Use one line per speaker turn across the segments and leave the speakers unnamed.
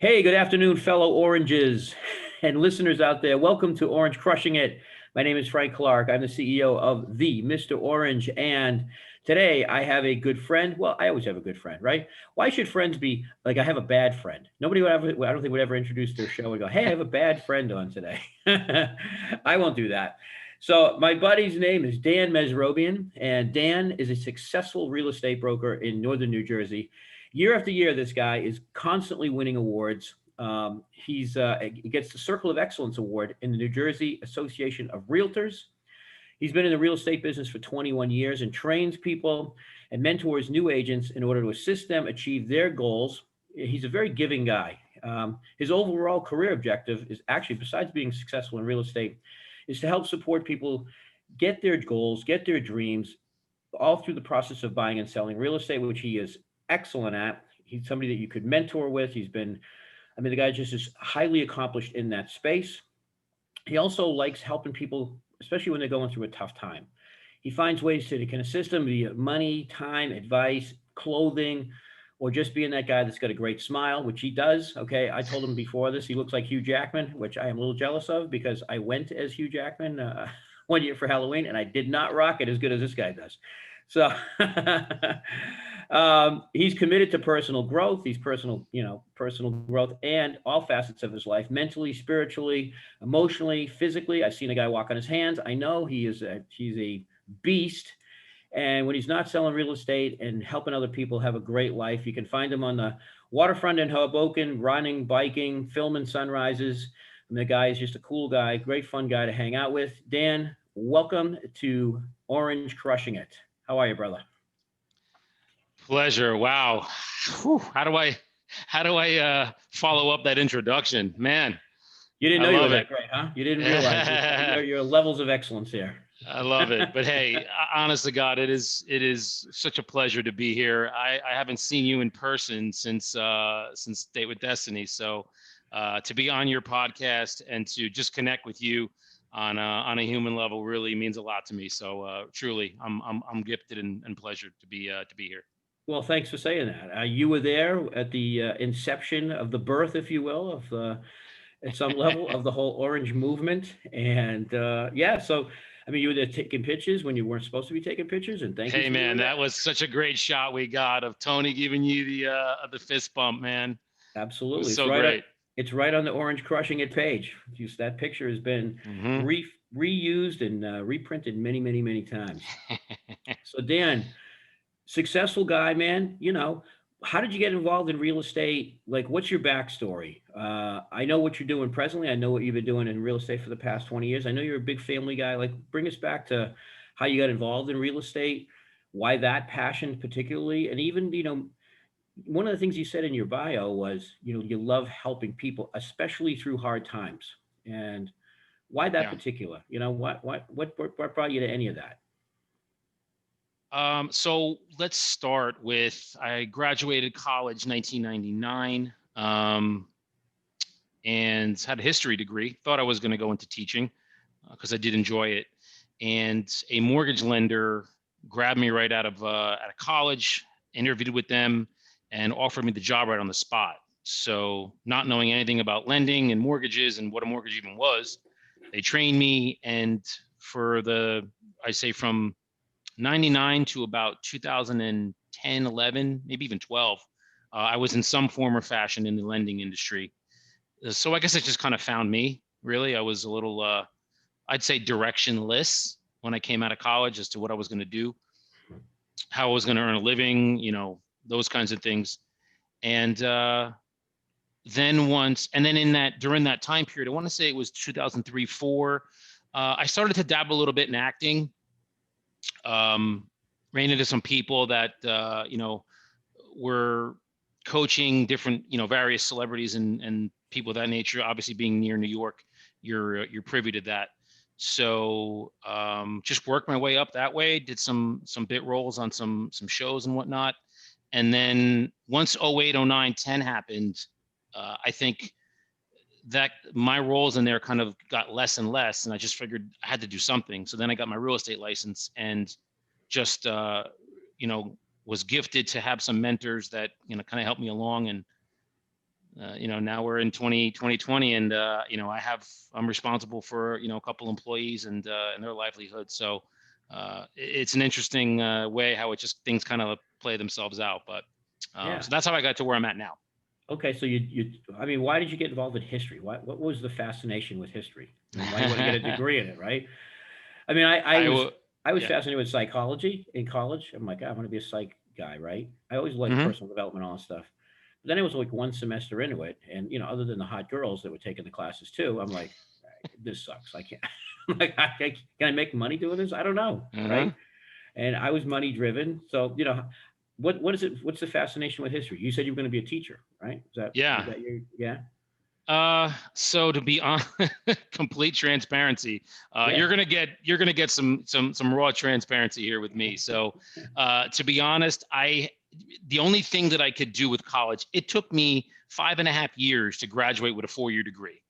Hey, good afternoon, fellow oranges and listeners out there. Welcome to Orange Crushing It. My name is Frank Clark. I'm the CEO of the Mr. Orange. And today I have a good friend. Well, I always have a good friend, right? Why should friends be like I have a bad friend? Nobody would ever, I don't think would ever introduce their show and go, hey, I have a bad friend on today. I won't do that. So my buddy's name is Dan Mesrobian, and Dan is a successful real estate broker in northern New Jersey. Year after year, this guy is constantly winning awards. He gets the Circle of Excellence Award in the New Jersey Association of Realtors. He's been in the real estate business for 21 years and trains people and mentors new agents in order to assist them achieve their goals. He's a very giving guy. His overall career objective is actually, besides being successful in real estate, is to help support people get their goals, get their dreams, all through the process of buying and selling real estate, which he is excellent at. He's somebody that you could mentor with. The guy just is highly accomplished in that space. He also likes helping people, especially when they're going through a tough time. He finds ways to can assist them via money, time, advice, clothing, or just being that guy that's got a great smile, which he does. Okay, I told him before this he looks like Hugh Jackman, which I am a little jealous of because I went as Hugh Jackman one year for Halloween, and I did not rock it as good as this guy does. So he's committed to personal growth. He's personal growth and all facets of his life, mentally, spiritually, emotionally, physically. I've seen a guy walk on his hands. I know he's a beast. And when he's not selling real estate and helping other people have a great life, you can find him on the waterfront in Hoboken, running, biking, filming sunrises. And the guy is just a cool guy, great fun guy to hang out with. Dan, welcome to Orange Crushing It. How are you, brother?
Pleasure. Wow. Whew. How do I follow up that introduction? Man,
You didn't
I
know you were
love
that
it.
great, huh? You didn't realize your levels of excellence here.
I love it. But hey, honest to God, it is such a pleasure to be here. I haven't seen you in person since Date with Destiny. So to be on your podcast and to just connect with you on a human level really means a lot to me. So truly, I'm gifted and pleasured to be here.
Well, thanks for saying that. You were there at the inception of the birth, if you will, of at some level of the whole orange movement. And yeah, so I mean, you were there taking pictures when you weren't supposed to be taking pictures, and thank you
Hey
for
man,
doing that.
that was such a great shot we got of Tony giving you the fist bump, man. It was
Absolutely,
so great.
it's right on the Orange Crushing It page. That picture has been
Hmm.
reused and reprinted many, many, many times. So Dan, successful guy, man. How did you get involved in real estate? Like, what's your backstory? I know what you're doing presently. I know what you've been doing in real estate for the past 20 years. I know you're a big family guy. Like, bring us back to how you got involved in real estate, why that passion particularly, and even, one of the things you said in your bio was, you love helping people, especially through hard times. And why that
Yeah.
particular? What brought you to any of that?
So let's start with I graduated college 1999 and had a history degree. Thought I was going to go into teaching because I did enjoy it. And a mortgage lender grabbed me right out of college, interviewed with them, and offered me the job right on the spot. So, not knowing anything about lending and mortgages and what a mortgage even was, they trained me. And for I say from 99 to about 2010, 11, maybe even 12, I was in some form or fashion in the lending industry. So, I guess it just kind of found me, really. I was a little, I'd say, directionless when I came out of college as to what I was going to do, how I was going to earn a living, those kinds of things. And then in that during that time period, I want to say it was 2003, four. I started to dabble a little bit in acting. Um, Ran into some people that were coaching different, various celebrities and people of that nature. Obviously, being near New York, you're privy to that. So just worked my way up that way. Did some bit roles on some shows and whatnot. And then once 08, 09, 10 happened, I think that my roles in there kind of got less and less, and I just figured I had to do something. So then I got my real estate license and just was gifted to have some mentors that kind of helped me along and Now we're in 2020 and, I'm responsible for, a couple employees and their livelihood. So it's an interesting way how things kind of play themselves out. But
Yeah.
so that's how I got to where I'm at now.
Okay. So I mean, why did you get involved in history? What was the fascination with history? I mean, why you want to get a degree in it, right? I mean,
I will,
I was
yeah.
fascinated with psychology in college. I'm like, I want to be a psych guy, right? I always liked
Hmm.
personal development, all that stuff. But then it was like one semester into it, and other than the hot girls that were taking the classes too, I'm like, this sucks. I can't. I'm like, can I make money doing this? I don't know,
Uh-huh.
right? And I was money driven, so what is it? What's the fascination with history? You said you were going to be a teacher, right? Was
Yeah.
that your yeah?
So to be on complete transparency,
Yeah.
you're gonna get some raw transparency here with me. So, to be honest, the only thing that I could do with college, it took me 5.5 years to graduate with a 4-year degree.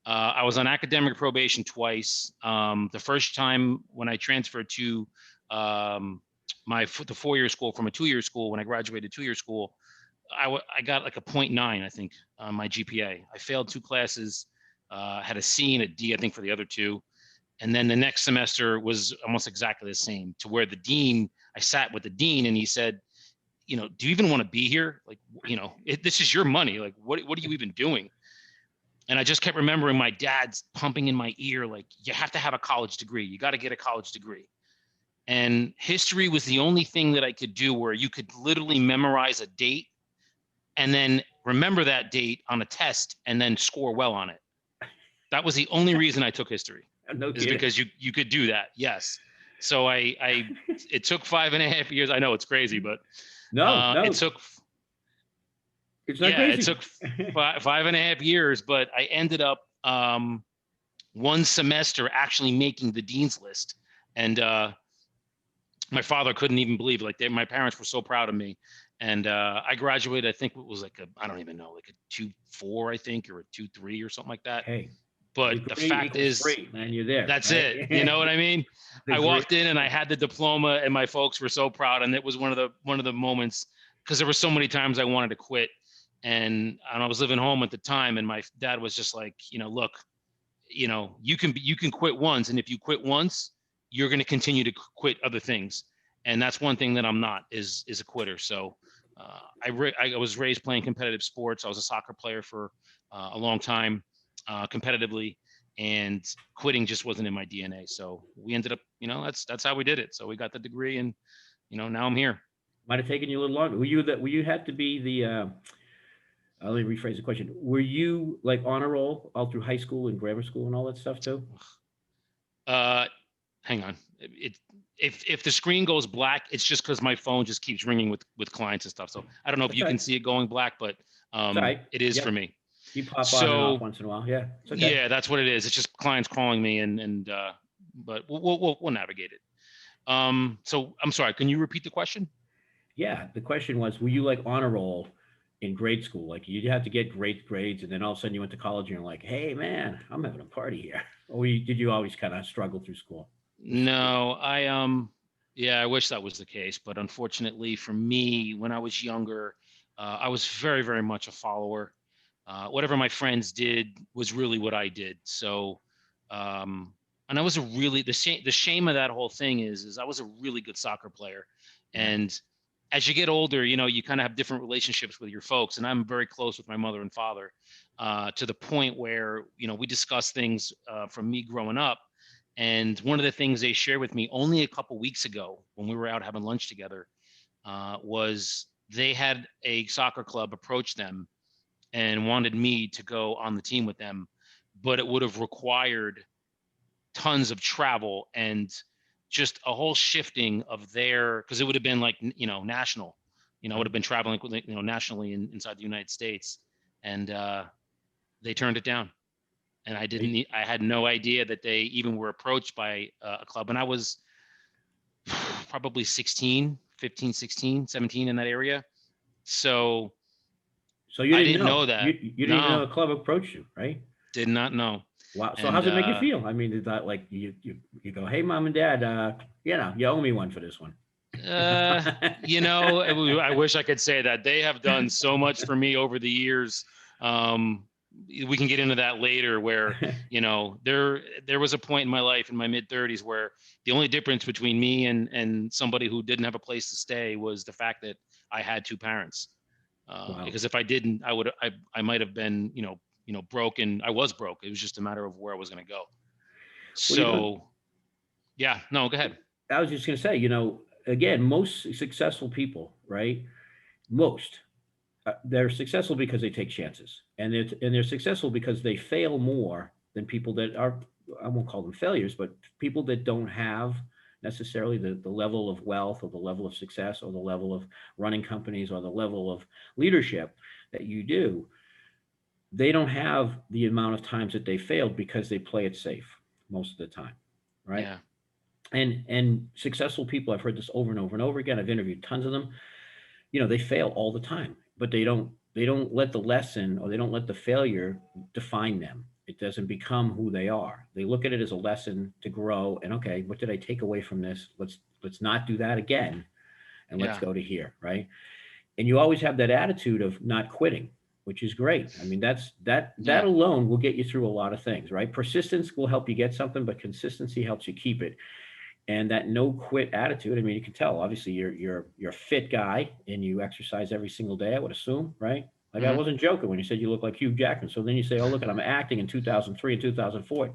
I was on academic probation twice. The first time when I transferred to the 4-year school from a 2-year school, when I graduated 2-year school, I got like a 0.9, I think, on my GPA. I failed 2 classes, had a C and a D, I think, for the other 2. And then the next semester was almost exactly the same, to where I sat with the dean and he said, do you even want to be here? Like, this is your money. Like, what are you even doing? And I just kept remembering my dad's pumping in my ear, like, you have to have a college degree. You got to get a college degree. And history was the only thing that I could do where you could literally memorize a date and then remember that date on a test and then score well on it. That was the only reason I took history,
No
is
kidding.
because you could do that. Yes. So it took 5.5 years. I know it's crazy, but
No,
it took,
it's not
yeah, it
crazy.
took 5.5 years, but I ended up one semester actually making the dean's list. And my father couldn't even believe it. Like, my parents were so proud of me. And I graduated, I think it was like I don't even know, like a 2.4, I think, or a 2.3 or something like that.
Hey,
But the
degree
fact
equals
is,
free, man. You're there,
that's
right?
it. You know what I mean? I
Degree.
walked in and I had the diploma and my folks were so proud. And it was one of the moments, because there were so many times I wanted to quit. And I was living home at the time, and my dad was just like, look, you can quit once. And if you quit once, you're going to continue to quit other things. And that's one thing that I'm not, is a quitter. So I was raised playing competitive sports. I was a soccer player for a long time, competitively, and quitting just wasn't in my DNA. So we ended up, that's how we did it. So we got the degree, and now I'm here.
Might have taken you a little longer. Were you had to be the? Let me rephrase the question. Were you like honor roll all through high school and grammar school and all that stuff too?
Uh, Hang on. If the screen goes black, it's just because my phone just keeps ringing with clients and stuff. So I don't know if
That's
you
all
can
right.
see it going black, but
It's all right.
it is for
Yep.
me.
You pop on and off
So
once in a while. Yeah, it's okay.
yeah, that's what it is. It's just clients calling me, and but we'll navigate it. So I'm sorry. Can you repeat the question?
Yeah. The question was, were you like honor roll in grade school? Like you had to get great grades, and then all of a sudden you went to college and you're like, hey man, I'm having a party here. Or did you always kind of struggle through school?
No, yeah, I wish that was the case, but unfortunately for me, when I was younger, I was very, very much a follower. Whatever my friends did was really what I did. So, and I was the shame of that whole thing is I was a really good soccer player.
Yeah.
And as you get older, you kind of have different relationships with your folks. And I'm very close with my mother and father, to the point where, we discuss things from me growing up. And one of the things they shared with me only a couple weeks ago when we were out having lunch together, was they had a soccer club approach them and wanted me to go on the team with them, but it would have required tons of travel and just a whole shifting of because it would have been like, national, I would have been traveling, nationally inside the United States. And they turned it down. And I had no idea that they even were approached by a club. And I was probably 16, 15, 16, 17 in that area. So
So you
I
didn't
didn't
know.
know
You
that.
you didn't even know
No,
a club approached you, right?
did not know.
Wow. So
And
how's it make you feel? I mean, is that like you go, hey mom and dad, you owe me one for this one.
uh, I wish I could say that. They have done so much for me over the years. We can get into that later where, you know, there was a point in my life in my mid-30s where the only difference between me and somebody who didn't have a place to stay was the fact that I had two parents.
Wow.
Because if I didn't, I might have been, broken. I was broke. It was just a matter of where I was going to go.
Well,
So yeah, no, go ahead.
I was just going to say, again, most successful people, right? Most they're successful because they take chances, and they're successful because they fail more than people that are, I won't call them failures, but people that don't have necessarily the level of wealth or the level of success or the level of running companies or the level of leadership that you do. They don't have the amount of times that they failed because they play it safe most of the time, right?
Yeah.
And successful people, I've heard this over and over and over again. I've interviewed tons of them. They fail all the time, but they don't let the lesson or they don't let the failure define them. It doesn't become who they are. They look at it as a lesson to grow, and okay, what did I take away from this? Let's not do that again, and let's
Yeah.
go to here, right? And you always have that attitude of not quitting, which is great. I mean, that
Yeah.
alone will get you through a lot of things, right? Persistence will help you get something, but consistency helps you keep it. And that no quit attitude, I mean, you can tell obviously you're a fit guy and you exercise every single day, I would assume, right? Like, I
Hmm.
wasn't joking when you said you look like Hugh Jackman. So then you say, oh, look, I'm acting in 2003 and 2004.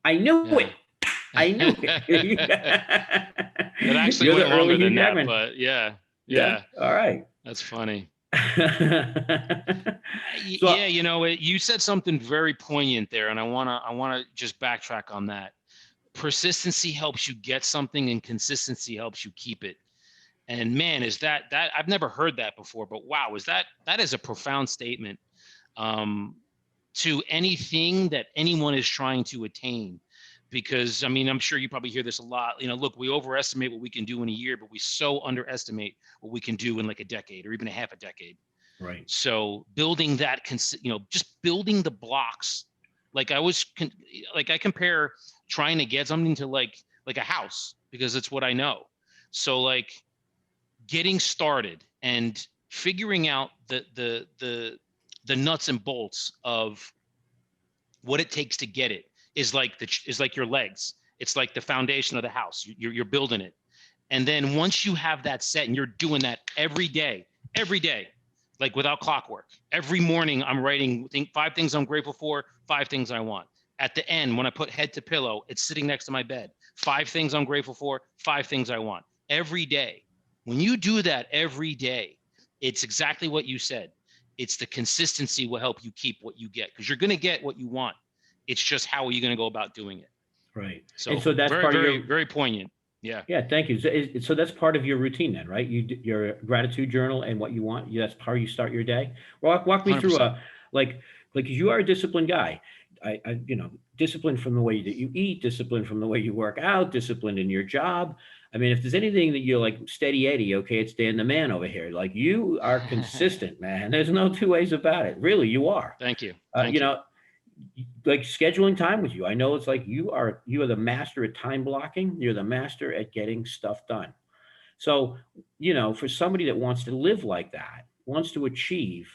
I knew it.
Yeah.
I knew it.
It actually
You're the
went
early
longer
Hugh
than that,
Jackman.
but yeah.
Yeah.
Yeah.
All right.
That's funny.
So
Yeah, you said something very poignant there, and I wanna just backtrack on that. Persistency helps you get something, and consistency helps you keep it. And man, is that I've never heard that before, but wow, that is a profound statement, um, to anything that anyone is trying to attain. Because I mean, I'm sure you probably hear this a lot. Look, we overestimate what we can do in a year, but we so underestimate what we can do in like a decade or even a half a decade.
right.
So building that, just building the blocks. Like like I compare trying to get something to like a house because it's what I know. So like getting started and figuring out the nuts and bolts of what it takes to get it is like your legs. It's like the foundation of the house. You're building it, and then once you have that set and you're doing that every day, like without clockwork, every morning I'm writing 5 things I'm grateful for, 5 things I want. At the end, when I put head to pillow, it's sitting next to my bed. 5 things I'm grateful for, 5 things I want. Every day. When you do that every day, it's exactly what you said. It's the consistency will help you keep what you get because you're going to get what you want. It's just how are you going to go about doing it?
Right. And
So
so that's
very,
part of
very,
your,
very poignant. Yeah.
yeah, thank you. So that's part of your routine then, right? Your gratitude journal and what you want. That's how you start your day. Walk me through
100%.
like, you are a disciplined guy. Disciplined from the way that you eat, disciplined from the way you work out, disciplined in your job. I mean, if there's anything that you're like steady Eddie, okay, it's Dan the man over here. Like, you are consistent, man. There's no two ways about it. Really, you are.
Thank you.
Uh,
Thank
you
you.
know, like scheduling time with you. I know it's like you are the master at time blocking. You're the master at getting stuff done. So, for somebody that wants to live like that, wants to achieve,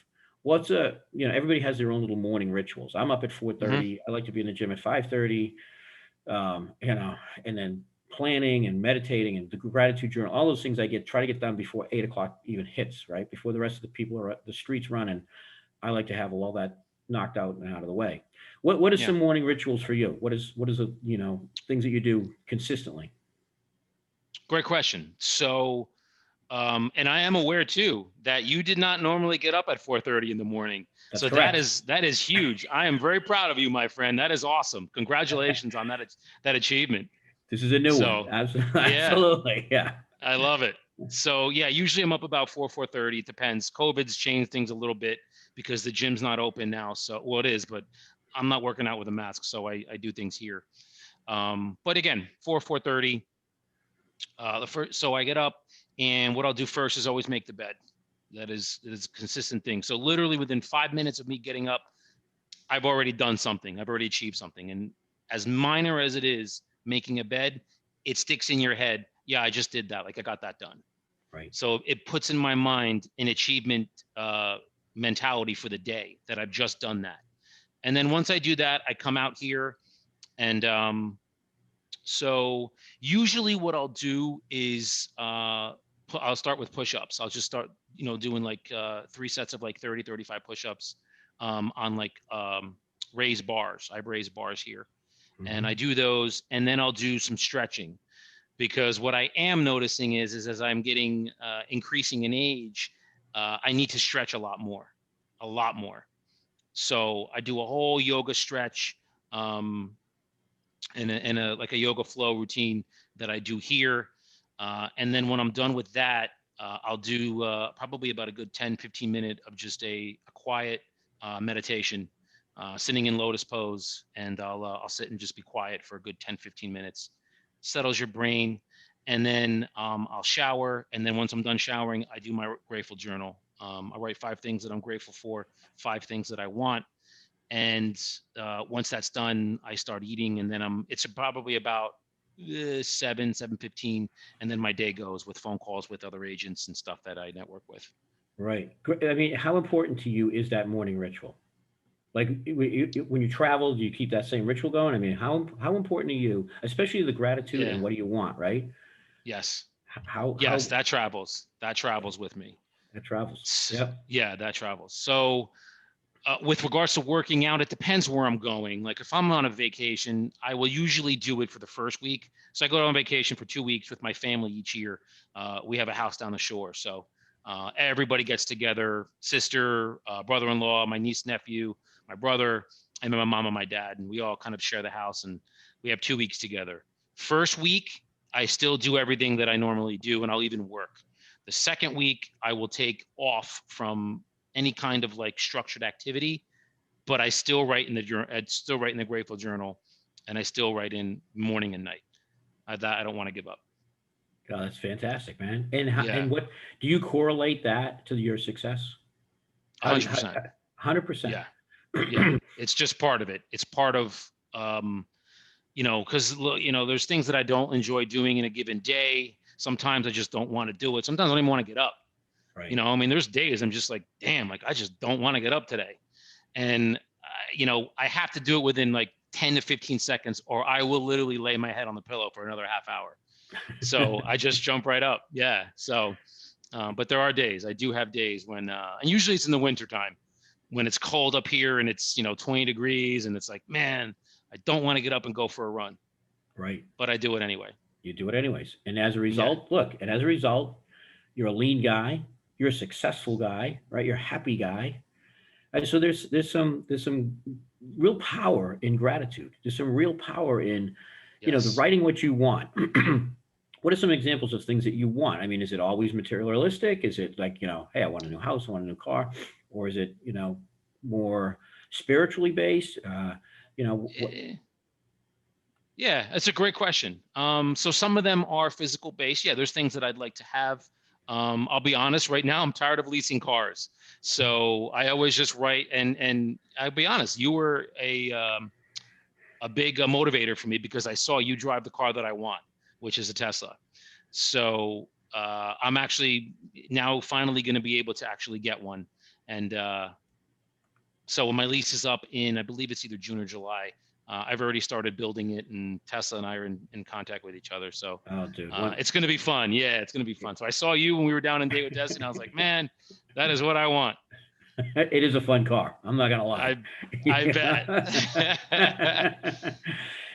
everybody has their own little morning rituals. I'm up at
Hmm.
4:30. I like to be in the gym at 5:30. And then planning and meditating and the gratitude journal, all those things try to get done before 8 o'clock even hits, right? Before the rest of the people are at the streets running. I like to have all that knocked out and out of the way. What is
Yeah.
some morning rituals for you? What is a things that you do consistently?
Great question. So, and I am aware too that you did not normally get up at 4:30 in the morning.
That's
So that
correct.
is huge. I am very proud of you, my friend. That is awesome. Congratulations on that achievement.
This is a new one.
So,
Absolutely,
yeah,
absolutely, yeah.
I love it. So yeah, usually I'm up about 4:30. It depends. COVID's changed things a little bit because the gym's not open now. So well, it is, but I'm not working out with a mask, so I do things here. But again, 4:30. So I get up, and what I'll do first is always make the bed. That is a consistent thing. So literally within 5 minutes of me getting up, I've already done something. I've already achieved something. And as minor as it is, making a bed, it sticks in your head. Yeah, I just did that. Like I got that done.
Right.
So it puts in my mind an achievement, mentality for the day that I've just done that. And then once I do that, I come out here and so usually what I'll do is I'll start with push-ups. I'll just start, doing like 3 sets of like 30, 35 push-ups on like raised bars. I have raised bars here. And I do those, and then I'll do some stretching, because what I am noticing is as I'm getting increasing in age, I need to stretch a lot more. So I do a whole yoga stretch, and a like a yoga flow routine that I do here. And then when I'm done with that, I'll do probably about a good 10-15 minute of just a quiet meditation, sitting in lotus pose, and I'll sit and just be quiet for a good 10-15 minutes. Settles your brain. And then I'll shower. And then once I'm done showering, I do my grateful journal. I write 5 things that I'm grateful for, 5 things that I want. And once that's done, I start eating, and then it's probably about 7:15, and then my day goes with phone calls with other agents and stuff that I network with.
Right. I mean, how important to you is that morning ritual? Like when you travel, do you keep that same ritual going? I mean, how important to you, especially the gratitude
Yeah.
and what do you want, right?
Yes.
How
Yes, that travels. That travels with me.
that travels. Yep.
Yeah, that travels. So with regards to working out, it depends where I'm going. Like if I'm on a vacation, I will usually do it for the first week. So I go on vacation for 2 weeks with my family each year. We have a house down the shore. So everybody gets together, sister, brother-in-law, my niece, nephew, my brother, and my mom and my dad. And we all kind of share the house, and we have 2 weeks together. First week, I still do everything that I normally do, and I'll even work. The second week, I will take off from any kind of like structured activity, but I still write in the journal. I still write in the grateful journal, and I still write in morning and night. That I don't want to give up.
Oh, that's fantastic, man. And
Yeah,
what do you correlate that to your success? How do you,
100%.
100%?
Yeah, yeah. It's just part of it. It's part of because there's things that I don't enjoy doing in a given day. Sometimes I just don't want to do it. Sometimes I don't even want to get up.
Right.
I mean, there's days I'm just like, damn, like I just don't want to get up today. And, I have to do it within like 10 to 15 seconds, or I will literally lay my head on the pillow for another half hour. So I just jump right up. Yeah. So, but there are days, I do have days when, and usually it's in the winter time when it's cold up here and it's, 20 degrees, and it's like, man, I don't want to get up and go for a run,
Right.
but I do it anyway.
You do it anyways. And as a
Yeah.
result, look, and as a result, you're a lean guy, you're a successful guy, right? You're a happy guy. And so there's some real power in gratitude. There's some real power in, the
Yes.
writing what you want. What are some examples of things that you want? I mean, is it always materialistic? Is it like, hey, I want a new house, I want a new car, or is it, more spiritually based? What?
Eh, Yeah, that's a great question. So some of them are physical based. Yeah, there's things that I'd like to have. I'll be honest, right now I'm tired of leasing cars. So I always just write, and I'll be honest, you were a big motivator for me, because I saw you drive the car that I want, which is a Tesla. So I'm actually now finally going to be able to actually get one. And so when my lease is up in, I believe it's either June or July, I've already started building it, and Tesla and I are in contact with each other. So
Oh, dude,
it's going to be fun. Yeah, it's going to be fun. So I saw you when we were down in date with Tesla, and I was like, man, that is what I want.
it is a fun car. I'm not gonna lie.
I bet.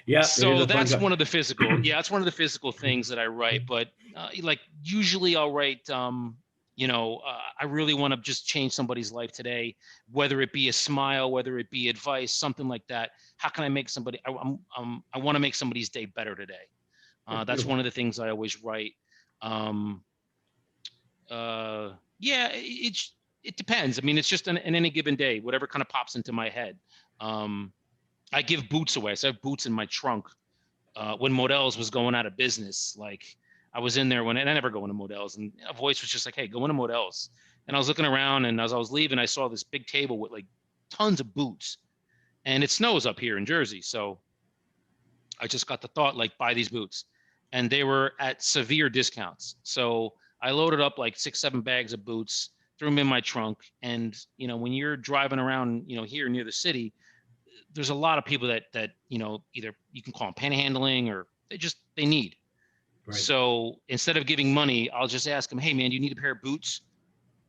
Yeah, it is
So
a fun
that's
car.
one of the physical. Yeah, that's one of the physical things that I write. But like usually I'll write. I really want to just change somebody's life today, whether it be a smile, whether it be advice, something like that. How can I make somebody? I want to make somebody's day better today.
That's
That's
beautiful.
one of the things I always write. Um, yeah, it depends. I mean, it's just in any given day, whatever kind of pops into my head. Um, I give boots away. So I have boots in my trunk. When Modell's was going out of business, like I was in there and I never go into Modell's, and a voice was just like, "Hey, go into Modell's." And I was looking around, and as I was leaving, I saw this big table with like tons of boots, and it snows up here in Jersey, so I just got the thought, like, buy these boots, and they were at severe discounts. So I loaded up like 6, 7 bags of boots, threw them in my trunk. And, when you're driving around, here near the city, there's a lot of people that, either you can call them panhandling or they need.
Right.
So instead of giving money, I'll just ask them, hey man, do you need a pair of boots?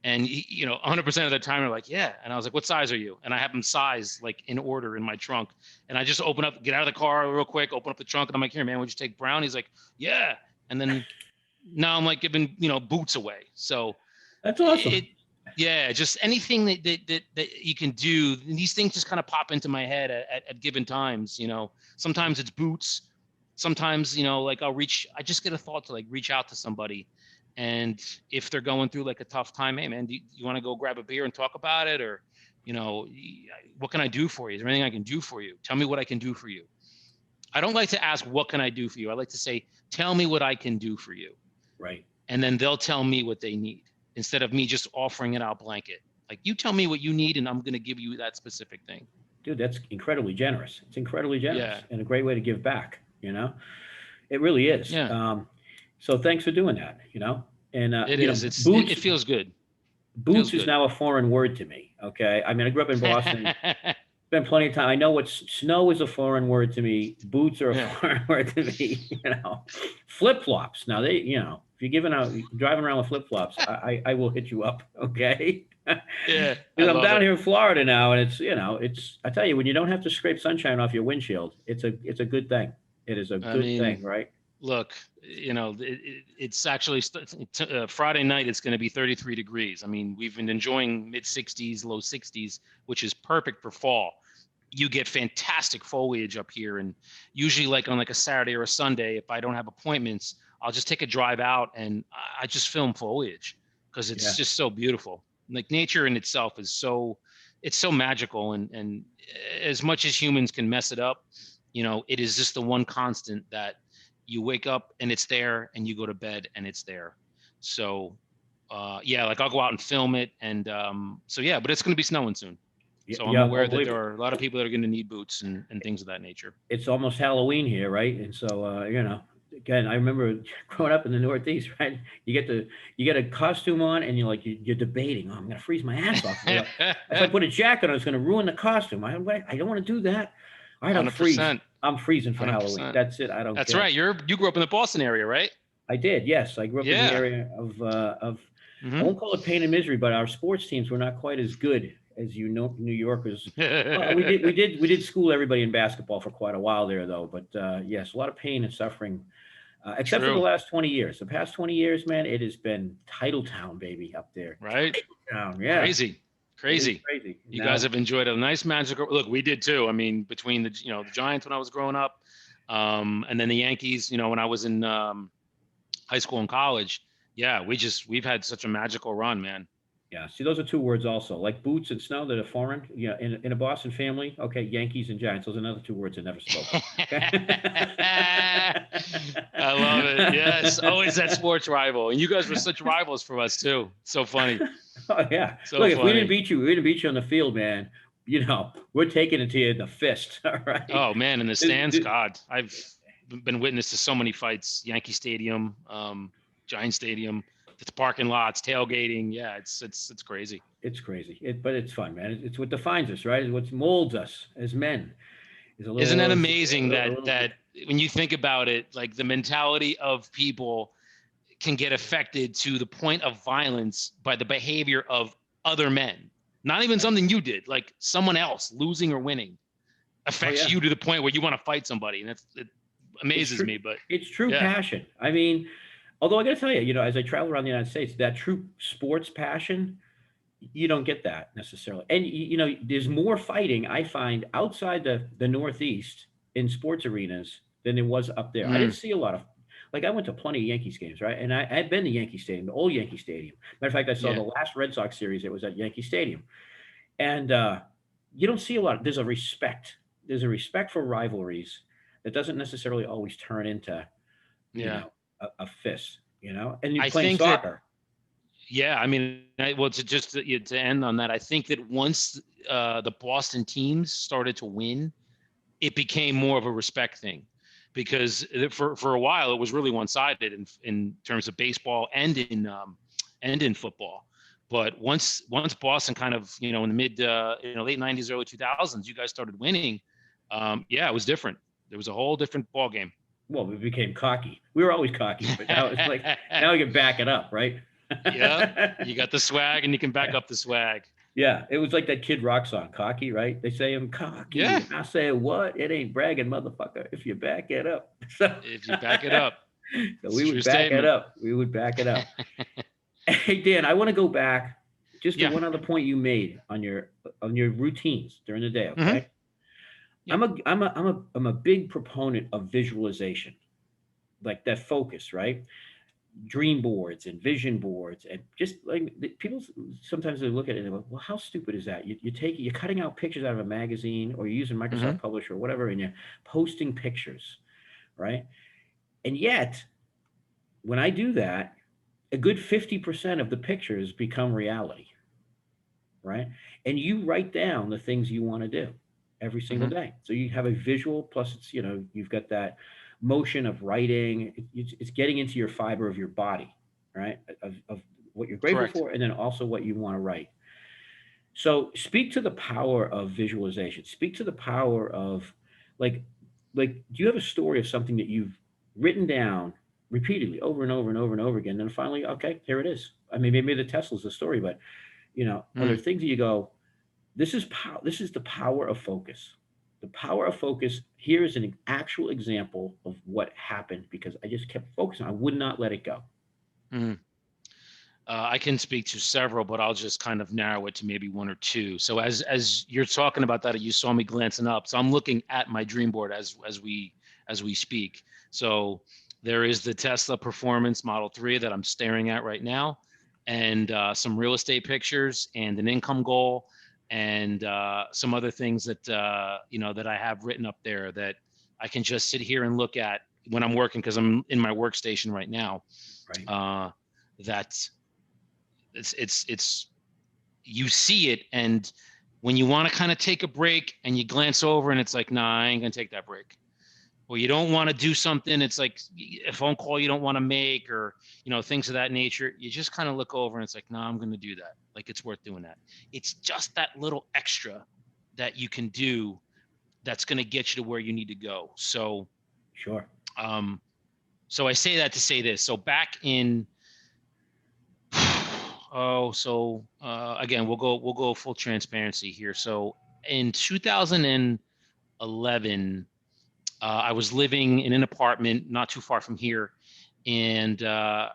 And 100% of the time they're like, yeah. And I was like, what size are you? And I have them size like in order in my trunk. And I just get out of the car real quick, open up the trunk. And I'm like, here, man, would you take brown? He's like, yeah. And then now I'm like giving, boots away. So
That's awesome.
yeah, just anything that you can do. These things just kind of pop into my head at given times, sometimes it's boots. Sometimes, like I just get a thought to like reach out to somebody. And if they're going through like a tough time, hey man, do you want to go grab a beer and talk about it? Or, what can I do for you? Is there anything I can do for you? Tell me what I can do for you. I don't like to ask, what can I do for you? I like to say, tell me what I can do for you.
Right.
And then they'll tell me what they need instead of me just offering it out blanket. Like, you tell me what you need and I'm going to give you that specific thing.
Dude, that's incredibly generous. It's incredibly generous
Yeah.
and a great way to give back, It really is.
Yeah.
So thanks for doing that, And
It is.
Boots,
it feels good.
boots is now a foreign word to me. Okay. I mean, I grew up in Boston. Spent plenty of time. I know what snow is a foreign word to me. Boots are a foreign word to me. Flip flops. Now if you're driving around with flip flops, I will hit you up. Okay.
Yeah.
I'm down here in Florida now, and it's I tell you, when you don't have to scrape sunshine off your windshield, it's a good thing. It is a good thing, right?
Look, it's actually Friday night. It's going to be 33 degrees. I mean, we've been enjoying mid 60s, low 60s, which is perfect for fall. You get fantastic foliage up here, and usually, like on like a Saturday or a Sunday, if I don't have appointments, I'll just take a drive out and I just film foliage because it's just so beautiful. Like, nature in itself is it's so magical, and as much as humans can mess it up, it is just the one constant that you wake up and it's there, and you go to bed and it's there. So like I'll go out and film it, and but it's going to be snowing soon. So I'm aware that there are a lot of people that are going to need boots and things of that nature.
It's almost Halloween here, right? And so again, I remember growing up in the Northeast, right? You get a costume on, and you're debating. Oh, I'm gonna freeze my ass off. If I put a jacket on, it's gonna ruin the costume. I don't want to do that. All right, I'll freeze. I'm freezing for 100%. Halloween. That's it. I don't.
That's
care.
Right. You grew up in the Boston area, right?
I did. Yes, I grew up in the area of. I won't call it pain and misery, but our sports teams were not quite as good as New Yorkers. Well, we did school everybody in basketball for quite a while there, though. But yes, a lot of pain and suffering. Except for the last 20 years. The past 20 years, man, it has been Title Town, baby, up there.
Right?
Title Town, yeah.
Crazy. Crazy. You guys have enjoyed a nice magical. Look, we did too. I mean, between the Giants when I was growing up, and then the Yankees, when I was in high school and college. Yeah, we've had such a magical run, man.
Yeah, see, those are two words also, like boots and snow that are foreign. Yeah, in a Boston family, okay, Yankees and Giants. Those are another two words that never spoken.
I love it. Yes, always that sports rival, and you guys were such rivals for us too. So funny.
Oh yeah.
So
look,
funny.
If we didn't beat you on the field, man. We're taking it to you in the fist. All right.
Oh man, in the stands, God, I've been witness to so many fights. Yankee Stadium, Giant Stadium. The parking lots, tailgating. Yeah, it's crazy.
It's crazy. But it's fun, man. It's what defines us, right? It's what molds us as men.
Isn't that amazing that when you think about it, like the mentality of people can get affected to the point of violence by the behavior of other men. Not even something you did, like someone else losing or winning affects you to the point where you want to fight somebody. And it amazes me, but
it's true passion. I mean, although I got to tell you, as I travel around the United States, that true sports passion, you don't get that necessarily. And, there's more fighting, I find, outside the Northeast in sports arenas than there was up there. I didn't see a lot of, I went to plenty of Yankees games, right? And I had been to Yankee Stadium, the old Yankee Stadium. Matter of fact, I saw the last Red Sox series. It was at Yankee Stadium. And you don't see a lot. There's a respect. There's a respect for rivalries that doesn't necessarily always turn into, a fist, and you're playing soccer.
I mean, to end on that, I think that once the Boston teams started to win, it became more of a respect thing, because for a while it was really one-sided in terms of baseball and in football. But once Boston kind of, in the mid, late 90s, early 2000s, you guys started winning. Yeah, it was different. There was a whole different ball game.
Well, we became cocky. We were always cocky, but now it's like now we can back it up, right?
Yep. You got the swag and you can back up the swag.
Yeah, it was like that Kid Rock song, "Cocky," right? They say I'm cocky,
Yeah.
and I say what? It ain't bragging, motherfucker. If you back it up, so,
If you back it up,
so
it's
we
a
would
true
back it
statement.
up. We would back it up. Hey Dan, I want to go back just to
Yeah.
one other point you made on your routines during the day.
Hmm.
Okay,
Yep.
I'm a big proponent of visualization, like that focus, right? Dream boards and vision boards, and just like people sometimes they look at it and go, well, how stupid is that? You're cutting out pictures out of a magazine, or you're using
Hmm.
Microsoft Publisher or whatever, and you're posting pictures, right? And yet, when I do that, a good 50% of the pictures become reality, right? And you write down the things you want to do every single
Hmm.
day. So you have a visual, plus it's, you've got that motion of writing. It's getting into your fiber of your body, right? Of what you're grateful
Correct.
for, and then also what you want to write. So speak to the power of visualization. Speak to the power of like, do you have a story of something that you've written down repeatedly over and over and over and over again? And then finally, okay, here it is. I mean, maybe the Tesla's the story, but are there
Mm.
things that you go, this is the power of focus. The power of focus. Here is an actual example of what happened because I just kept focusing. I would not let it go.
Mm. I can speak to several, but I'll just kind of narrow it to maybe one or two. So as you're talking about that, you saw me glancing up. So I'm looking at my dream board as we speak. So there is the Tesla Performance Model 3 that I'm staring at right now, and some real estate pictures and an income goal, and some other things that that I have written up there that I can just sit here and look at when I'm working because I'm in my workstation right now.
Right.
Uh, that it's you see it, and when you want to kind of take a break and you glance over and it's like, nah, I ain't gonna take that break. Or you don't want to do something, it's like a phone call you don't want to make, or things of that nature. You just kind of look over and it's like, nah, I'm gonna do that. Like it's worth doing that. It's just that little extra that you can do that's gonna get you to where you need to go. So
Sure.
um so I say that to say this. So back in again, we'll go full transparency here. So in 2011, I was living in an apartment not too far from here, and I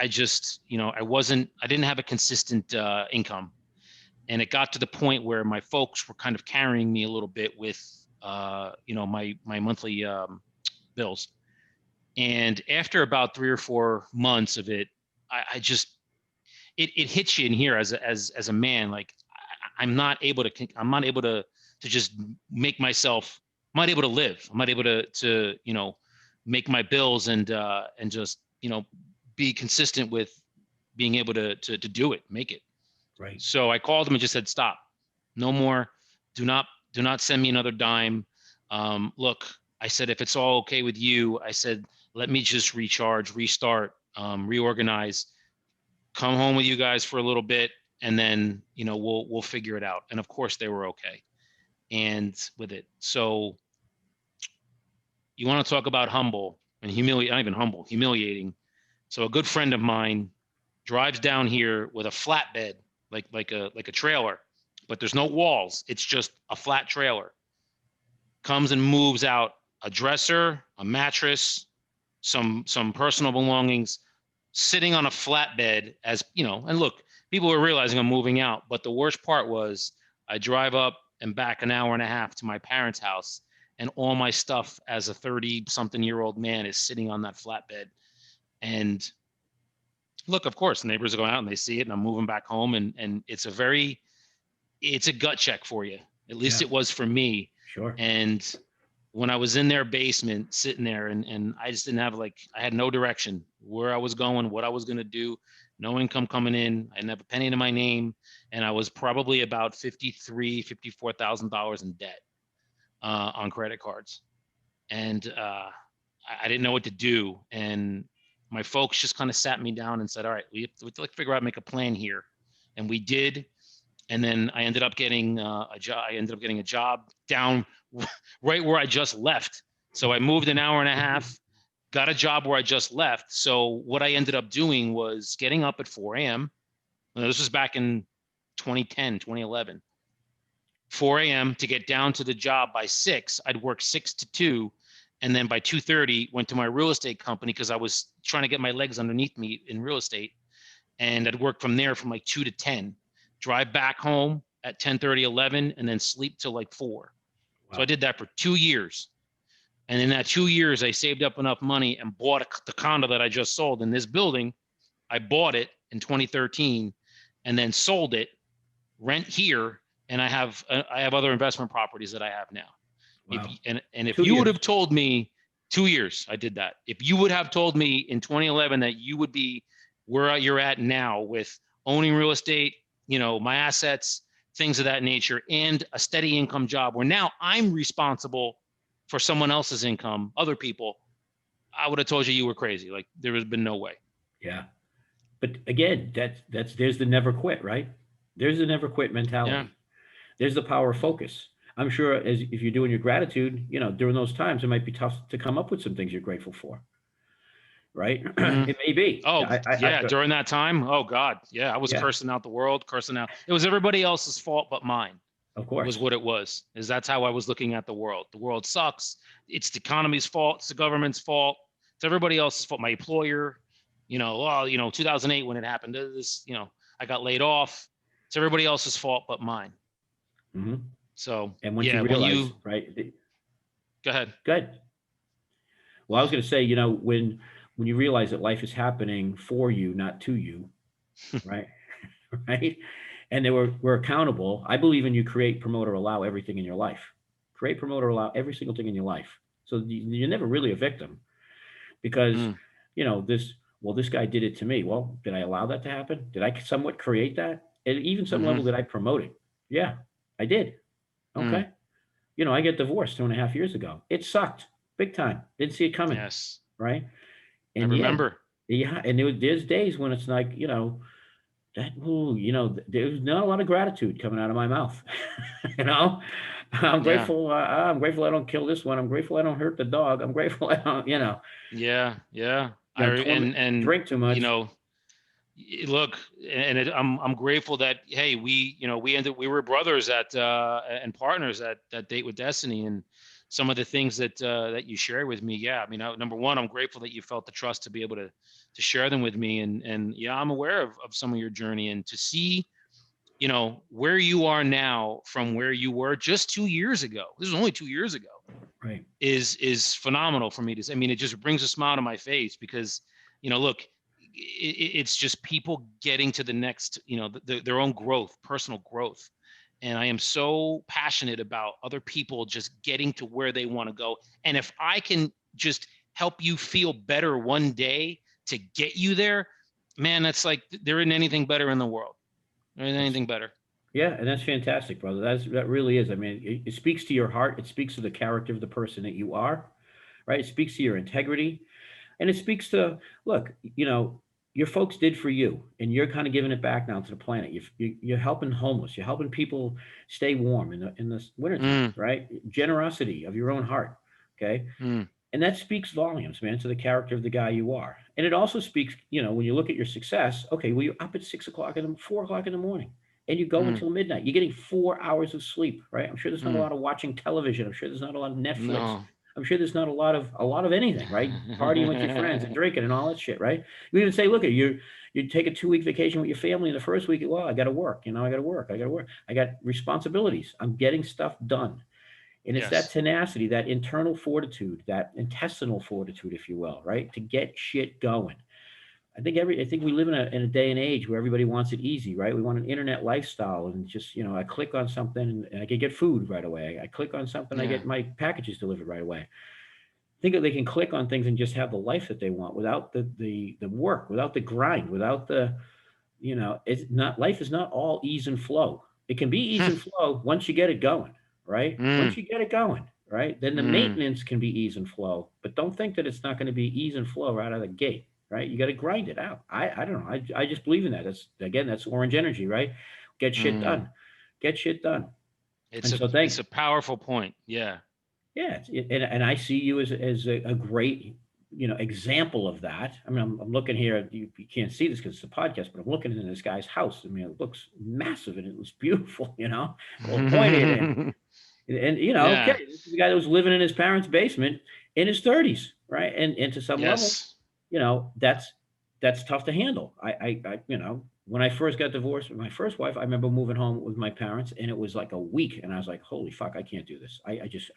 just, I didn't have a consistent income, and it got to the point where my folks were kind of carrying me a little bit with, my monthly bills. And after about 3 or 4 months of it, I just it hits you in here as a man. Like I'm not able to just make myself. I'm not able to live. I'm not able to make my bills and just be consistent with being able to do it, make it.
Right.
So I called him and just said, stop, no more. Do not send me another dime. Look, I said, if it's all okay with you, I said, let me just recharge, restart, reorganize, come home with you guys for a little bit, and then we'll figure it out. And of course they were okay and with it. So you want to talk about humble and humiliate, not even humble, humiliating. So a good friend of mine drives down here with a flatbed, like a trailer, but there's no walls. It's just a flat trailer. Comes and moves out a dresser, a mattress, some personal belongings, sitting on a flatbed, as and look, people were realizing I'm moving out, but the worst part was I drive up and back an hour and a half to my parents' house, and all my stuff as a 30 something year old man is sitting on that flatbed. And look, of course, the neighbors are going out and they see it, and I'm moving back home, and it's a gut check for you. At least
Yeah.
it was for me.
Sure.
And when I was in their basement sitting there, and I just didn't have, I had no direction where I was going, what I was going to do, no income coming in. I didn't have a penny to my name. And I was probably about $54,000 in debt on credit cards. And I didn't know what to do. And my folks just kind of sat me down and said, all right, we have to figure out, make a plan here. and we did. And then I ended up getting a job. I ended up getting a job down right where I just left. So I moved an hour and a half, got a job where I just left. So what I ended up doing was getting up at 4 a.m. This was back in 2010, 2011. 4 a.m. to get down to the job by 6. I'd work 6 to 2. And then by 2:30 went to my real estate company because I was trying to get my legs underneath me in real estate. And I'd work from there from like 2 to 10, drive back home at 10:30, 11, and then sleep till like 4.
Wow.
So I did that for 2 years. And in that 2 years, I saved up enough money and bought the condo that I just sold in this building. I bought it in 2013 and then sold it, rent here, and I have other investment properties that I have now.
Wow.
If
2
you would
years.
have told me 2 years, I did that. If you would have told me in 2011 that you would be where you're at now with owning real estate, my assets, things of that nature, and a steady income job where now I'm responsible for someone else's income, other people, I would have told you were crazy. Like there has been no way.
Yeah. But again, there's the never quit, right? There's the never quit mentality.
Yeah.
There's the power of focus. I'm sure if you're doing your gratitude, during those times, it might be tough to come up with some things you're grateful for. Right? It may be.
Oh, during that time. Oh God. Yeah. I was cursing out the world, cursing out. It was everybody else's fault but mine.
Of course.
Was what it was. That's how I was looking at the world. The world sucks. It's the economy's fault. It's the government's fault. It's everybody else's fault. My employer, 2008 when it happened, I got laid off. It's everybody else's fault but mine.
Mm-hmm.
So,
and once you realize, right?
Go ahead.
Good. Well, I was going to say, when you realize that life is happening for you, not to you, right? Right. And we're accountable. I believe in you create, promote, or allow everything in your life. Create, promote, or allow every single thing in your life. So you're never really a victim because, this guy did it to me. Well, did I allow that to happen? Did I somewhat create that? At even some level, did I promote it? Yeah, I did. Okay. I get divorced 2.5 years ago. It sucked big time. Didn't see it coming.
Yes.
Right.
And I remember.
Yeah. And there's days when it's like, there's not a lot of gratitude coming out of my mouth. I'm grateful. I'm grateful I don't kill this one. I'm grateful I don't hurt the dog. I'm grateful I don't,
Yeah.
and drink too much.
Look, and I'm grateful that, hey, we were brothers and partners at Date with Destiny, and some of the things that you shared with me. Yeah. I mean, number one, I'm grateful that you felt the trust to be able to share them with me. And yeah, I'm aware of some of your journey, and to see, where you are now from where you were just 2 years ago. This was only 2 years ago.
Right.
Is phenomenal for me to say. I mean, it just brings a smile to my face because, look, it's just people getting to the next, their own growth, personal growth. And I am so passionate about other people just getting to where they want to go. And if I can just help you feel better one day to get you there, man, that's like, there isn't anything better in the world. There isn't anything better.
Yeah. And that's fantastic, brother. That really is. I mean, it speaks to your heart. It speaks to the character of the person that you are, right? It speaks to your integrity. And it speaks to, look, your folks did for you, and you're kind of giving it back now to the planet. You're helping homeless. You're helping people stay warm in the winter times, right? Generosity of your own heart. Okay. And that speaks volumes, man, to the character of the guy you are. And it also speaks, when you look at your success, okay, well, you're up at 4 o'clock in the morning, and you go until midnight. You're getting 4 hours of sleep, right? I'm sure there's not a lot of watching television. I'm sure there's not a lot of Netflix.
No.
I'm sure there's not a lot of anything, right? Partying with your friends and drinking and all that shit, right? You even say, look, you take a 2-week vacation with your family in the first week. Well, I got to work. I got to work. I got responsibilities. I'm getting stuff done. And it's that tenacity, that internal fortitude, that intestinal fortitude, if you will, right? To get shit going. I think we live in a day and age where everybody wants it easy, right? We want an internet lifestyle, and just, I click on something and I can get food right away. I click on something, I get my packages delivered right away. Think that they can click on things and just have the life that they want without the work, without the grind, without the, life is not all ease and flow. It can be ease and flow once you get it going, right? Once you get it going, right? Then the maintenance can be ease and flow, but don't think that it's not going to be ease and flow right out of the gate. right? You got to grind it out. I don't know. I just believe in that. That's orange energy, right? Get shit
Mm.
done. Get shit done.
It's
And
a
so
it's
thank
a powerful point. Yeah.
yeah, and I see you as a great, example of that. I mean, I'm looking here. You can't see this because it's a podcast, but I'm looking in this guy's house. I mean, it looks massive and it looks beautiful, well appointed and okay,
Yeah.
this is a guy that was living in his parents' basement in his 30s, right? And to some level,
Yes.
that's tough to handle. When I first got divorced with my first wife, I remember moving home with my parents, and it was like a week, and I was like, "Holy fuck, I can't do this. I just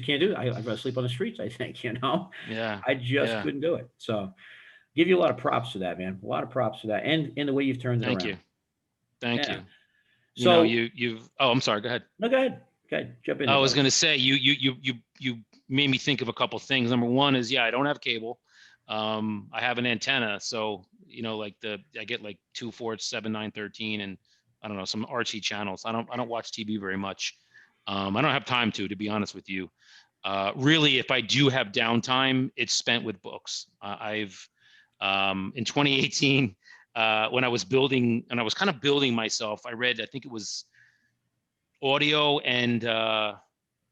can't do it. I'd rather sleep on the streets. I think,
Yeah.
I just
Yeah.
couldn't do it." So, give you a lot of props for that, man. A lot of props for that, and in the way you've turned it
Thank you.
around.
Thank
Yeah.
you.
So,
You've oh, I'm sorry. Go ahead.
no, go ahead. Okay, jump in
I
there,
was
brother.
going to say you made me think of a couple things. Number one is, yeah, I don't have cable. I have an antenna, so like I get like 2, 4, 7, 9, 13, and I don't know, some Archie channels. I don't watch TV very much. I don't have time to be honest with you. Really, if I do have downtime, it's spent with books. I've in 2018, when I was building and I was kind of building myself, I read, I think it was audio and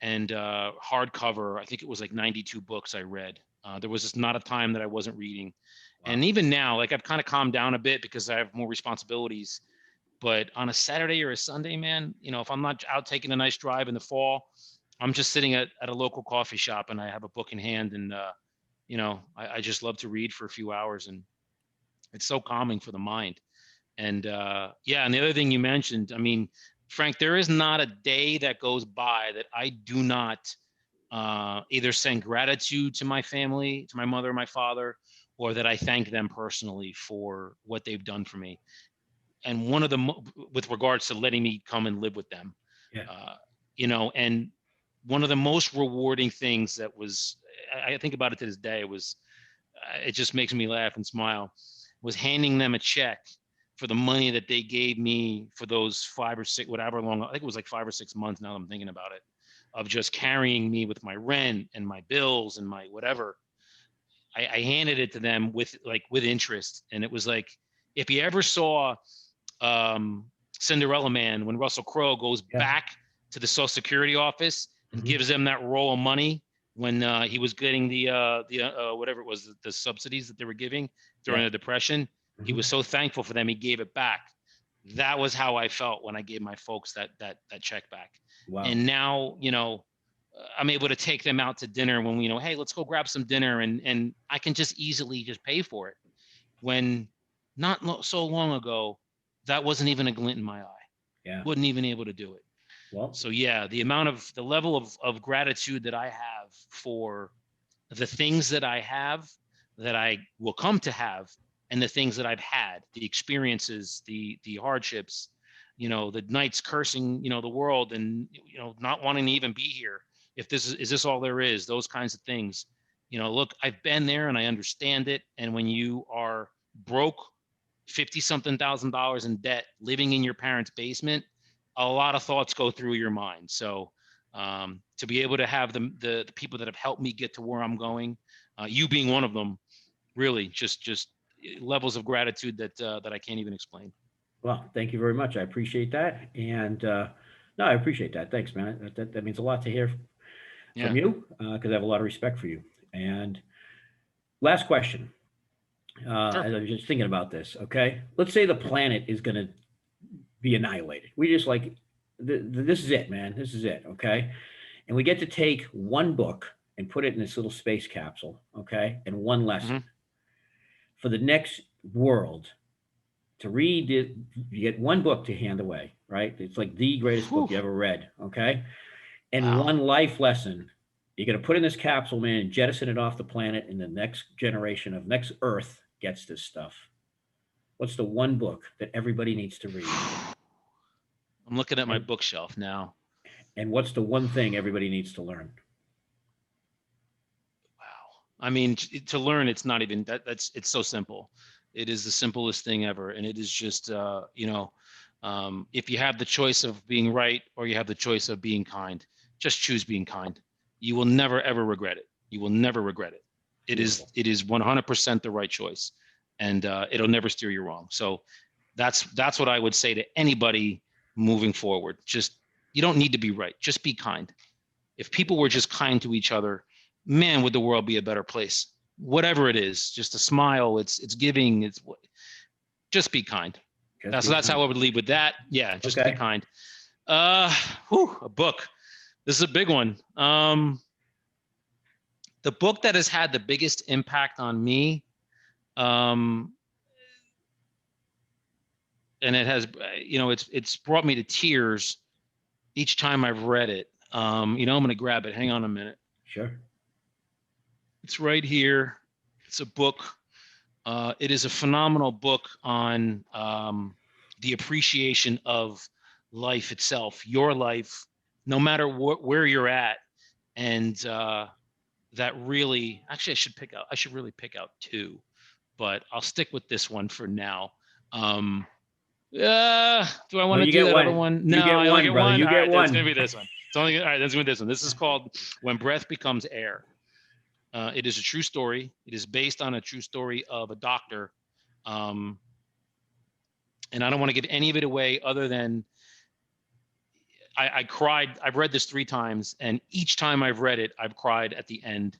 hardcover. I think it was like 92 books I read. There was just not a time that I wasn't reading. And
Wow.
even now, like I've kind of calmed down a bit because I have more responsibilities. But on a Saturday or a Sunday, man, if I'm not out taking a nice drive in the fall, I'm just sitting at a local coffee shop and I have a book in hand. And, I just love to read for a few hours, and it's so calming for the mind. And yeah, and the other thing you mentioned, I mean, Frank, there is not a day that goes by that I do not either send gratitude to my family, to my mother, my father, or that I thank them personally for what they've done for me. And one of the, with regards to letting me come and live with them,
Yeah.
uh, and one of the most rewarding things that was, I think about it to this day, it just makes me laugh and smile, was handing them a check for the money that they gave me for those 5 or 6, whatever long, I think it was like 5 or 6 months now that I'm thinking about it, of just carrying me with my rent and my bills and my whatever. I handed it to them with interest. And it was like, if you ever saw um, Cinderella Man, when Russell Crowe goes
Yeah.
back to the Social Security office and
Mhm.
gives them that roll of money when he was getting the whatever it was, the subsidies that they were giving during
Yeah.
the Depression. He was
Mhm.
so thankful for them, he gave it back. That was how I felt when I gave my folks that check back.
Wow.
And now, I'm able to take them out to dinner when we hey, let's go grab some dinner, and I can just easily just pay for it. When not so long ago, that wasn't even a glint in my eye.
Yeah.
Wasn't even able to do it.
Well,
So yeah, the level of gratitude that I have for the things that I have, that I will come to have, and the things that I've had, the experiences, the hardships, the nights cursing, the world, and not wanting to even be here. If is this all there is, those kinds of things. Look, I've been there and I understand it. And when you are broke, 50 something thousand dollars in debt, living in your parents' basement, a lot of thoughts go through your mind. So to be able to have the people that have helped me get to where I'm going, you being one of them, really just levels of gratitude that I can't even explain.
well, thank you very much. I appreciate that. And no, I appreciate that. Thanks, man. That means a lot to hear from
Yeah,
you because I have a lot of respect for you. And last question.
sure.
As I was just thinking about this, okay? Let's say the planet is going to be annihilated. We just like, this is it, man. This is it, okay? And we get to take one book and put it in this little space capsule, okay? And one lesson
Hmm.
for the next world to read it. You get one book to hand away, right? It's like the greatest book
Whew.
you ever read, okay? And
Wow.
one life lesson you're going to put in this capsule, man, and jettison it off the planet, and the next generation of next Earth gets this stuff. What's the one book that everybody needs to read?
I'm looking at my
And
bookshelf now.
and what's the one thing everybody needs to learn?
Wow. I mean, to learn, it's not even it's so simple. It is the simplest thing ever. And it is just, if you have the choice of being right or you have the choice of being kind, just choose being kind. You will never, ever regret it. You will never regret it. It is 100% the right choice, and it'll never steer you wrong. So that's what I would say to anybody moving forward. Just, you don't need to be right. Just be kind. If people were just kind to each other, man, would the world be a better place. Whatever it is, just a smile, it's giving, just be kind. That's how I would lead with that. Yeah, just be kind. A book. This is a big one. The book that has had the biggest impact on me, and it has, it's brought me to tears each time I've read it. I'm going to grab it. Hang on a minute.
Sure.
It's right here. It's a book. It is a phenomenal book on the appreciation of life itself, your life, no matter where you're at. And that really, actually, I should really pick out two, but I'll stick with this one for now. Do I want to do that other one? No, I only get one. All right, that's going to be this one. All right, that's going to be this one. This is called When Breath Becomes Air. It is a true story. It is based on a true story of a doctor. And I don't want to give any of it away other than I cried. I've read this 3 times, and each time I've read it, I've cried at the end.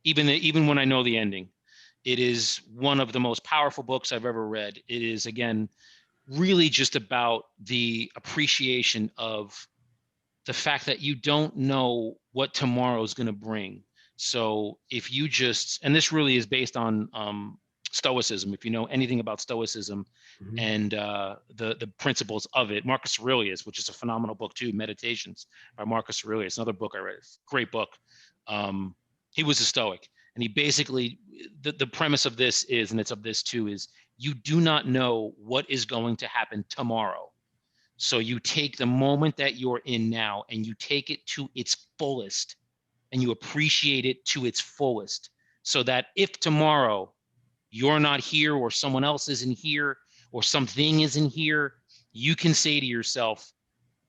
Even when I know the ending. It is one of the most powerful books I've ever read. It is, again, really just about the appreciation of the fact that you don't know what tomorrow is going to bring. So if you just, and this really is based on Stoicism, if you know anything about Stoicism, mm-hmm. and the principles of it. Marcus Aurelius, which is a phenomenal book too, Meditations by Marcus Aurelius, another book I read, great book. He was a Stoic. And he basically, the premise of this is, and it's of this too, is you do not know what is going to happen tomorrow. So you take the moment that you're in now and you take it to its fullest and you appreciate it to its fullest, so that if tomorrow you're not here or someone else isn't here or something isn't here, you can say to yourself,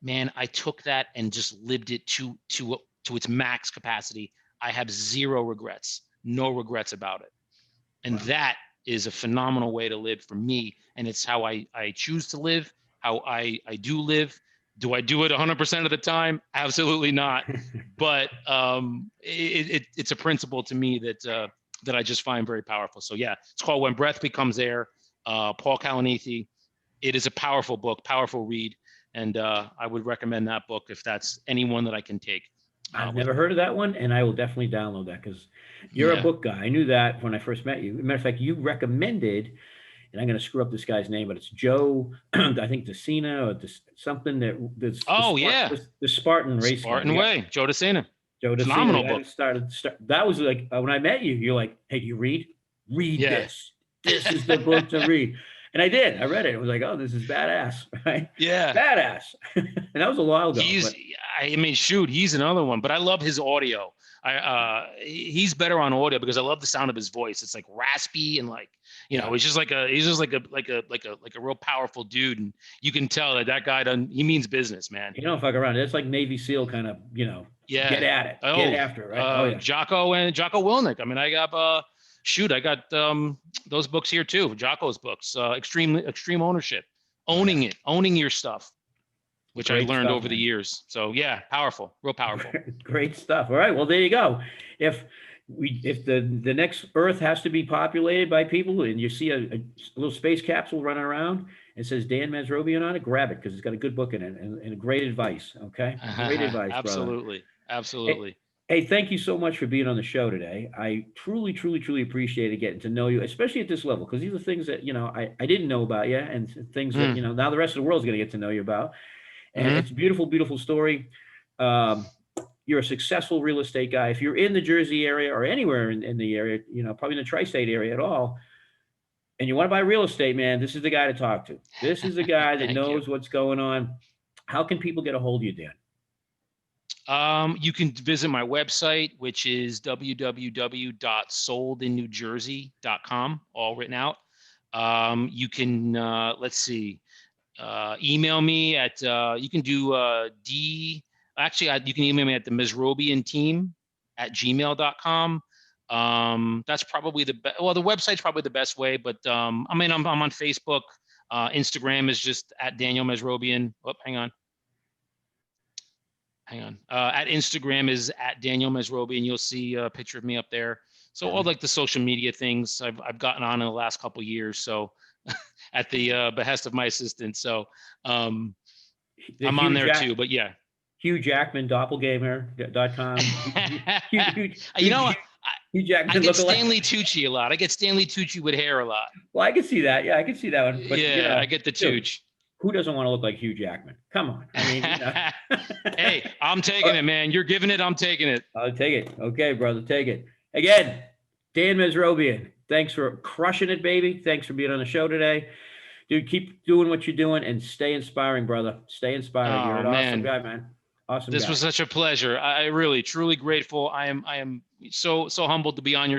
man, I took that and just lived it to its max capacity. I have zero regrets. No regrets about it. And wow. That is a phenomenal way to live for me. And it's how I choose to live, how I do live. Do I do it 100% of the time? Absolutely not. But it's a principle to me that I just find very powerful. So yeah, it's called When Breath Becomes Air, Paul Kalanithi. It is a powerful book, powerful read. And I would recommend that book if that's anyone that I can take.
I've never heard of that one, and I will definitely download that because you're a book guy. I knew that when I first met you. As a matter of fact, you recommended, and I'm going to screw up this guy's name, but it's Joe, I think Decina or something that. The Spartan race.
Spartan Way, Joe Decina.
Joe Decina.
Phenomenal book.
That was like when I met you. You're like, hey, do you read? Read this. This is the book to read. And I did. I read it. It was like, oh, this is badass, right?
Yeah.
Badass. And that was a while ago.
He's another one. But I love his audio. He's better on audio because I love the sound of his voice. It's like raspy and like, he's just like a real powerful dude. And you can tell that guy he means business, man.
You don't fuck around. It's like Navy SEAL kind of, get at it, get after it, right?
Jocko Willink. I mean, I got those books here too. Jocko's books, Extreme Ownership, owning your stuff, which Great I learned stuff, over the years. So yeah, powerful, real powerful.
Great stuff. All right, well there you go. If the next Earth has to be populated by people, and you see a little space capsule running around, it says Dan Mesrobian on it, grab it because it's got a good book in it and great advice. Okay, great advice.
Absolutely, absolutely.
Hey, thank you so much for being on the show today. I truly, truly, truly appreciated getting to know you, especially at this level, because these are things that, I didn't know about you and things that, now the rest of the world's going to get to know you about. And it's a beautiful, beautiful story. You're a successful real estate guy. If you're in the Jersey area or anywhere in the area, probably in the tri-state area at all, and you want to buy real estate, man, this is the guy to talk to. This is the guy that knows what's going on. How can people get a hold of you, Dan?
You can visit my website, which is www.soldinNewJersey.com, all written out. You can, email me at, you can email me at the Mesrobian team at gmail.com. That's probably the best. Well, the website's probably the best way, but I mean, I'm on Facebook. Instagram is just at Daniel Mesrobian. Oh, hang on. At Instagram is at Daniel Mesrobian. You'll see a picture of me up there. So all like the social media things I've gotten on in the last couple of years. So at the behest of my assistant. So I'm on there too. But yeah.
Hugh Jackman doppelganger.com.
You know what?
Hugh Jackman
I get Stanley Tucci a lot. I get Stanley Tucci with hair a lot.
Well, I can see that. Yeah, I can see that one. But,
yeah,
you know,
I get the Tucci.
Who doesn't want to look like Hugh Jackman? Come on. I mean, you know.
Hey, I'm taking it, man. You're giving it. I'm taking it.
I'll take it. Okay, brother, take it. Again, Dan Mesrobian, thanks for crushing it, baby. Thanks for being on the show today. Dude, keep doing what you're doing and stay inspiring, brother. Stay inspiring. You're an awesome guy, man. Awesome.
This was such a pleasure. I really, truly grateful. I am so humbled to be on your